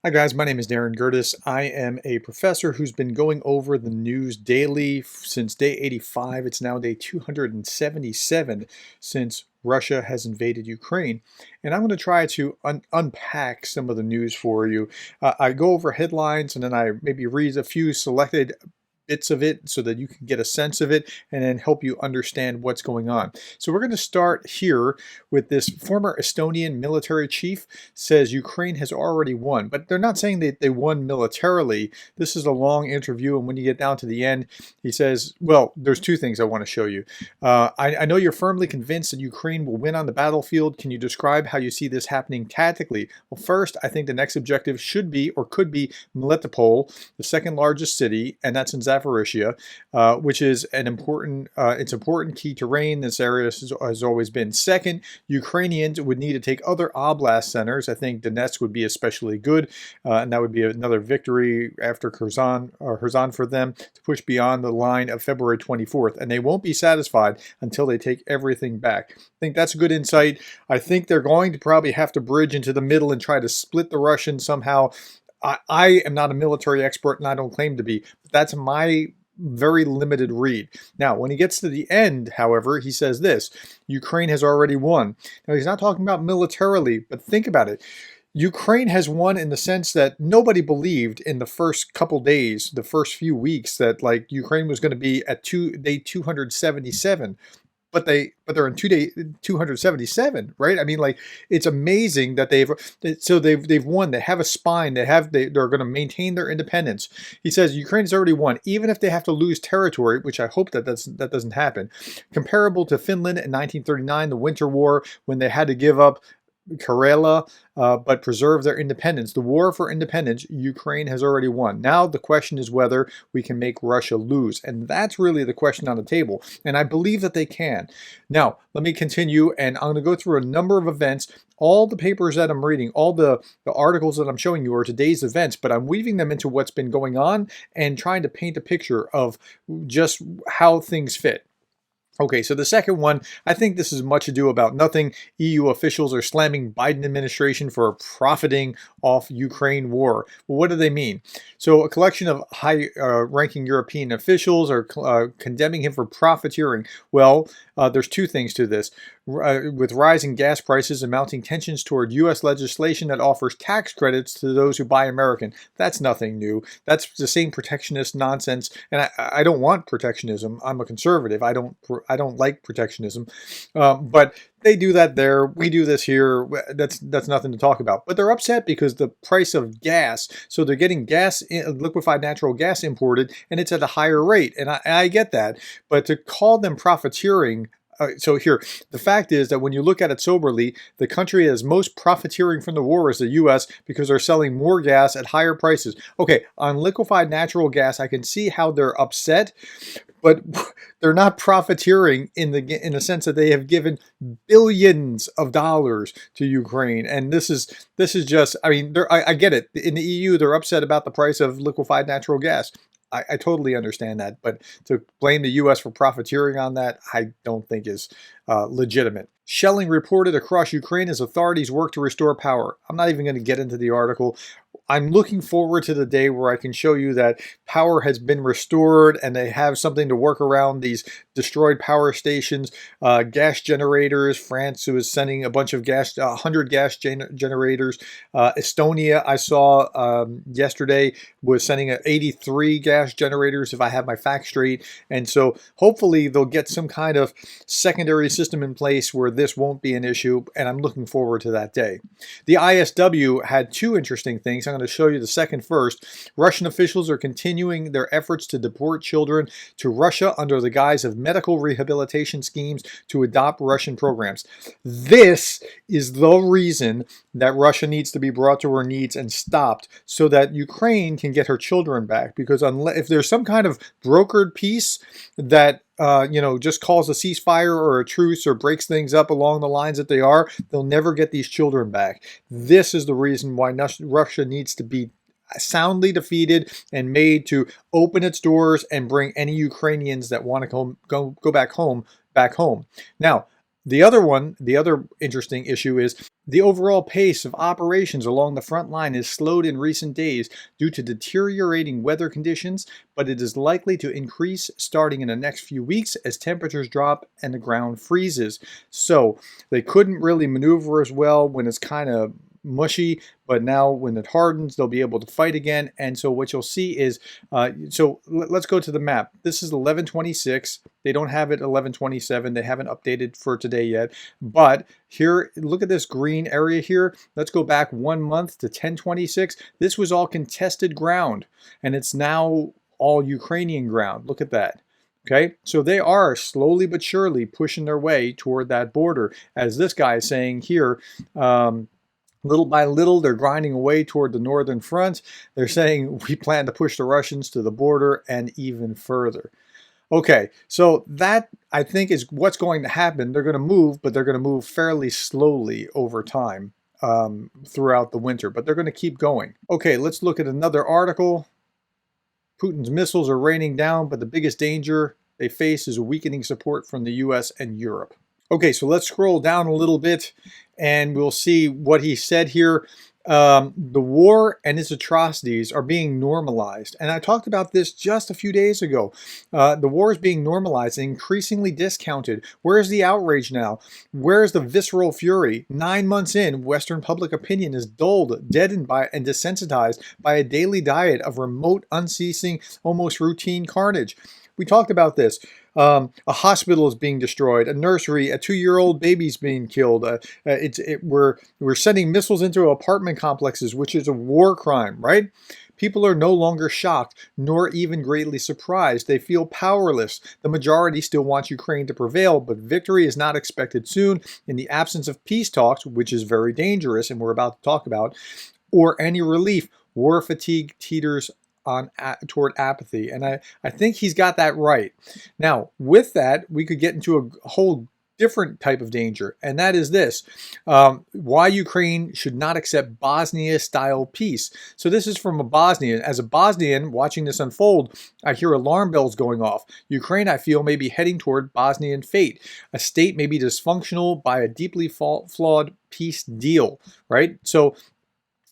Hi guys, my name is Darren Gertis. I am a professor who's been going over the news daily since day 85. It's now day 277 since Russia has invaded Ukraine. And I'm going to try to unpack some of the news for you. I go over headlines and then I maybe read a few selected bits of it so that you can get a sense of it and then help you understand what's going on. So we're going to start here with this former Estonian military chief says Ukraine has already won, but they're not saying that they won militarily. This is a long interview, and when you get down to the end, he says, well, there's two things I want to show you. I know you're firmly convinced that Ukraine will win on the battlefield. Can you describe how you see this happening tactically? Well, first, I think the next objective should be or could be Melitopol, the second largest city, and that's in Zaporizhia, which is an important, it's important key terrain. This area has always been. Second, Ukrainians would need to take other oblast centers. I think Donetsk would be especially good, and that would be another victory after Kherson for them to push beyond the line of February 24th. And they won't be satisfied until they take everything back. I think that's a good insight. I think they're going to probably have to bridge into the middle and try to split the Russians somehow. I am not a military expert, and I don't claim to be, but that's my very limited read. Now, when he gets to the end, however, he says this: Ukraine has already won. Now, he's not talking about militarily, but think about it. Ukraine has won in the sense that nobody believed in the first couple days, the first few weeks, that like Ukraine was going to be at day 277. But they're in 277, right? I mean, like, it's amazing that they've won. They have a spine. They're going to maintain their independence. He says Ukraine's already won, even if they have to lose territory, which I hope that doesn't happen. Comparable to Finland in 1939, the Winter War, when they had to give up Karelia, but preserve their independence. The war for independence, Ukraine has already won. Now the question is whether we can make Russia lose. And that's really the question on the table. And I believe that they can. Now, let me continue, and I'm going to go through a number of events. All the papers that I'm reading, all the articles that I'm showing you are today's events, but I'm weaving them into what's been going on and trying to paint a picture of just how things fit. Okay, so the second one, I think this is much ado about nothing. EU officials are slamming Biden administration for profiting off Ukraine war. Well, what do they mean? So a collection of high-ranking European officials are condemning him for profiteering. Well, there's two things to this. With rising gas prices and mounting tensions toward U.S. legislation that offers tax credits to those who buy American. That's nothing new. That's the same protectionist nonsense. And I don't want protectionism. I'm a conservative. I don't like protectionism. But they do that there. We do this here. That's nothing to talk about. But they're upset because the price of gas. So they're getting gas, liquefied natural gas imported, and it's at a higher rate. And I get that. But to call them profiteering. So here, the fact is that when you look at it soberly, the country that is most profiteering from the war is the U.S. because they're selling more gas at higher prices. Okay, on liquefied natural gas, I can see how they're upset, but they're not profiteering in the sense that they have given billions of dollars to Ukraine, and this is just. I mean, I get it. In the EU, they're upset about the price of liquefied natural gas. I totally understand that, but to blame the U.S. for profiteering on that, I don't think is legitimate. Shelling reported across Ukraine as authorities work to restore power. I'm not even going to get into the article. I'm looking forward to the day where I can show you that power has been restored and they have something to work around these destroyed power stations, gas generators. France was sending a bunch of 100 gas generators. Estonia, I saw yesterday, was sending 83 gas generators, if I have my facts straight. And so hopefully they'll get some kind of secondary system in place where this won't be an issue, and I'm looking forward to that day. The ISW had two interesting things. I'm going to show you the second first. Russian officials are continuing their efforts to deport children to Russia under the guise of medical rehabilitation schemes to adopt Russian programs. This is the reason that Russia needs to be brought to her knees and stopped so that Ukraine can get her children back. Because if there's some kind of brokered peace that just calls a ceasefire or a truce or breaks things up along the lines that they are, they'll never get these children back. This is the reason why Russia needs to be soundly defeated and made to open its doors and bring any Ukrainians that want to go back home back home. Now, the other interesting issue is The overall pace of operations along the front line has slowed in recent days due to deteriorating weather conditions, but it is likely to increase starting in the next few weeks as temperatures drop and the ground freezes. So they couldn't really maneuver as well when it's kind of mushy, but now when it hardens, they'll be able to fight again. And so what you'll see is, let's go to the map. This is 1126. They don't have it 1127. They haven't updated for today yet. But here, look at this green area here. Let's go back 1 month to 1026. This was all contested ground, and it's now all Ukrainian ground. Look at that. Okay, so they are slowly but surely pushing their way toward that border. As this guy is saying here, little by little, they're grinding away toward the northern front. They're saying we plan to push the Russians to the border and even further. Okay, so that, I think, is what's going to happen. They're going to move, but they're going to move fairly slowly over time throughout the winter, but they're going to keep going. Okay, let's look at another article. Putin's missiles are raining down, but the biggest danger they face is weakening support from the US and Europe. Okay, so let's scroll down a little bit and we'll see what he said here. The war and its atrocities are being normalized. And I talked about this just a few days ago. The war is being normalized and increasingly discounted. Where's the outrage now? Where's the visceral fury? 9 months in, Western public opinion is dulled, deadened by, and desensitized by a daily diet of remote, unceasing, almost routine carnage. We talked about this. A hospital is being destroyed. A nursery, a 2-year-old baby's being killed. We're sending missiles into apartment complexes, which is a war crime, right? People are no longer shocked, nor even greatly surprised. They feel powerless. The majority still wants Ukraine to prevail, but victory is not expected soon. In the absence of peace talks, which is very dangerous, and we're about to talk about, or any relief, war fatigue teeters toward apathy. And I think he's got that right. Now, with that, we could get into a whole different type of danger, and that is this. Why Ukraine should not accept Bosnia-style peace. So this is from a Bosnian. As a Bosnian watching this unfold, I hear alarm bells going off. Ukraine, I feel, may be heading toward Bosnian fate. A state may be dysfunctional by a deeply flawed peace deal, right? So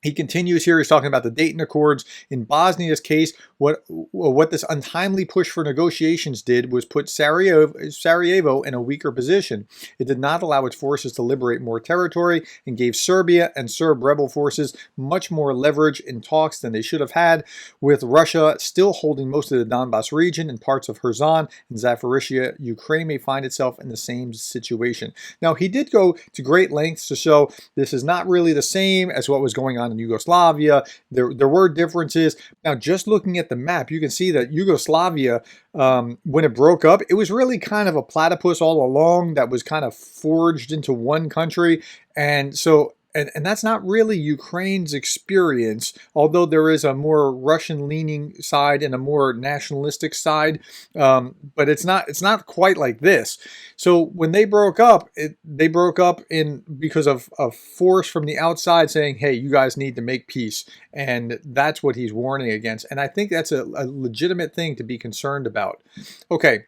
he continues here. He's talking about the Dayton Accords. In Bosnia's case, what this untimely push for negotiations did was put Sarajevo in a weaker position. It did not allow its forces to liberate more territory and gave Serbia and Serb rebel forces much more leverage in talks than they should have had, with Russia still holding most of the Donbas region and parts of Kherson and Zaporizhia. Ukraine may find itself in the same situation. Now, he did go to great lengths to show this is not really the same as what was going on in Yugoslavia. There were differences. Now, just looking at the map, you can see that Yugoslavia, when it broke up, it was really kind of a platypus all along that was kind of forged into one country. And so, and that's not really Ukraine's experience, although there is a more Russian-leaning side and a more nationalistic side, but it's not quite like this. So when they broke up, they broke up because of force from the outside saying, "Hey, you guys need to make peace," and that's what he's warning against. And I think that's a legitimate thing to be concerned about. Okay.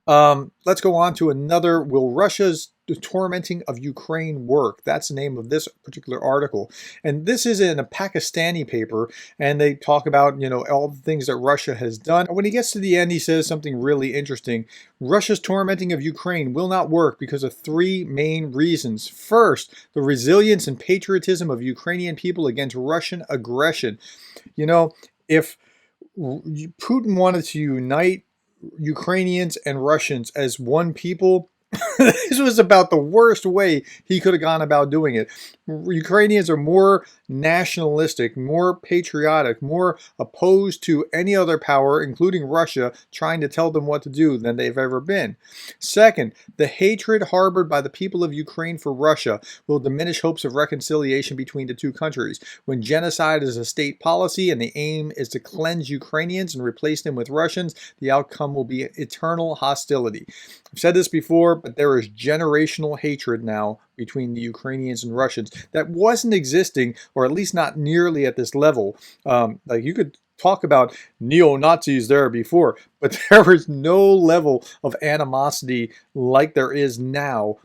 Let's go on to another. Will Russia's tormenting of Ukraine work? That's the name of this particular article. And this is in a Pakistani paper, and they talk about, all the things that Russia has done. When he gets to the end, he says something really interesting. Russia's tormenting of Ukraine will not work because of 3 main reasons. First, the resilience and patriotism of Ukrainian people against Russian aggression. If Putin wanted to unite Ukrainians and Russians as one people, this was about the worst way he could have gone about doing it. Ukrainians are more nationalistic, more patriotic, more opposed to any other power, including Russia, trying to tell them what to do than they've ever been. Second, the hatred harbored by the people of Ukraine for Russia will diminish hopes of reconciliation between the two countries. When genocide is a state policy and the aim is to cleanse Ukrainians and replace them with Russians, the outcome will be eternal hostility. I've said this before, but there is generational hatred now between the Ukrainians and Russians that wasn't existing, or at least not nearly at this level. Like you could talk about neo-Nazis there before, but there was no level of animosity like there is now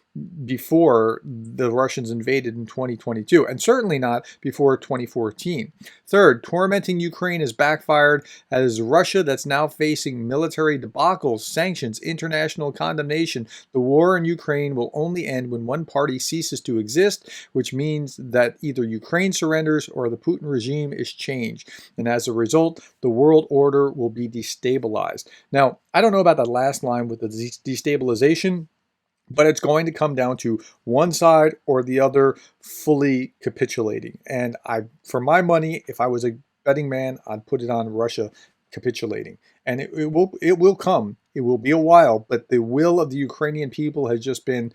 before the Russians invaded in 2022, and certainly not before 2014. Third, tormenting Ukraine has backfired, as Russia, that's now facing military debacles, sanctions, international condemnation. The war in Ukraine will only end when one party ceases to exist, which means that either Ukraine surrenders or the Putin regime is changed. And as a result, the world order will be destabilized. Now, I don't know about that last line with the destabilization, but it's going to come down to one side or the other fully capitulating. And for my money, if I was a betting man, I'd put it on Russia capitulating. And it will come. It will be a while, but the will of the Ukrainian people has just been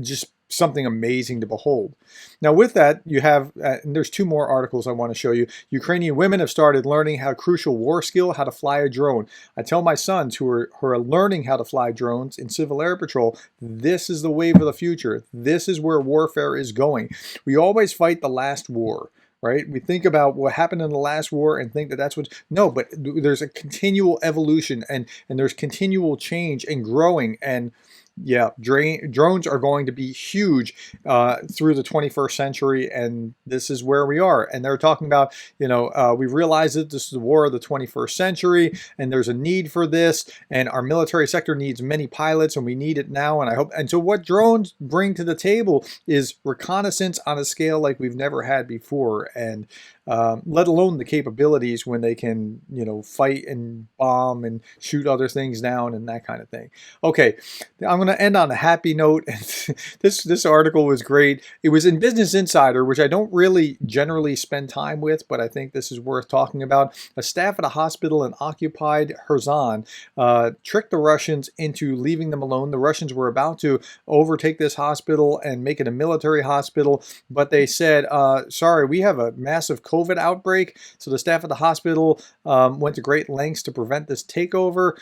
just something amazing to behold. Now, with that, you have, and there's two more articles I want to show you. Ukrainian women have started learning how crucial war skill, how to fly a drone. I tell my sons who are learning how to fly drones in civil air patrol, this is the wave of the future. This is where warfare is going. We always fight the last war. Right? We think about what happened in the last war and think that that's what, no, but there's a continual evolution and there's continual change and growing. And yeah, drones are going to be huge through the 21st century, and this is where we are. And they're talking about, we realize that this is the war of the 21st century, and there's a need for this, and our military sector needs many pilots, and we need it now. And so what drones bring to the table is reconnaissance on a scale like we've never had before, and let alone the capabilities when they can, fight and bomb and shoot other things down and that kind of thing. Okay, I'm going to end on a happy note. This article was great. It was in Business Insider, which I don't really generally spend time with, but I think this is worth talking about. A staff at a hospital in occupied Kherson tricked the Russians into leaving them alone. The Russians were about to overtake this hospital and make it a military hospital, but they said, sorry, we have a massive COVID outbreak. So the staff at the hospital went to great lengths to prevent this takeover.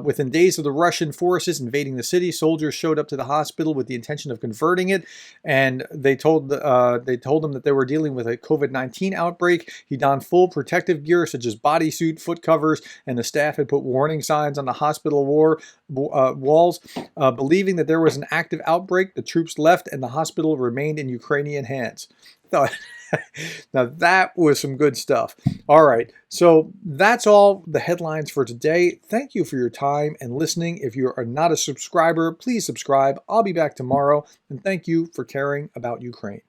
Within days of the Russian forces invading the city, soldiers showed up to the hospital with the intention of converting it, and they told them that they were dealing with a COVID-19 outbreak. He donned full protective gear such as bodysuit, foot covers, and the staff had put warning signs on the hospital walls. Believing that there was an active outbreak, the troops left and the hospital remained in Ukrainian hands. Now that was some good stuff. All right, so that's all the headlines for today. Thank you for your time and listening. If you are not a subscriber, please subscribe. I'll be back tomorrow, and thank you for caring about Ukraine.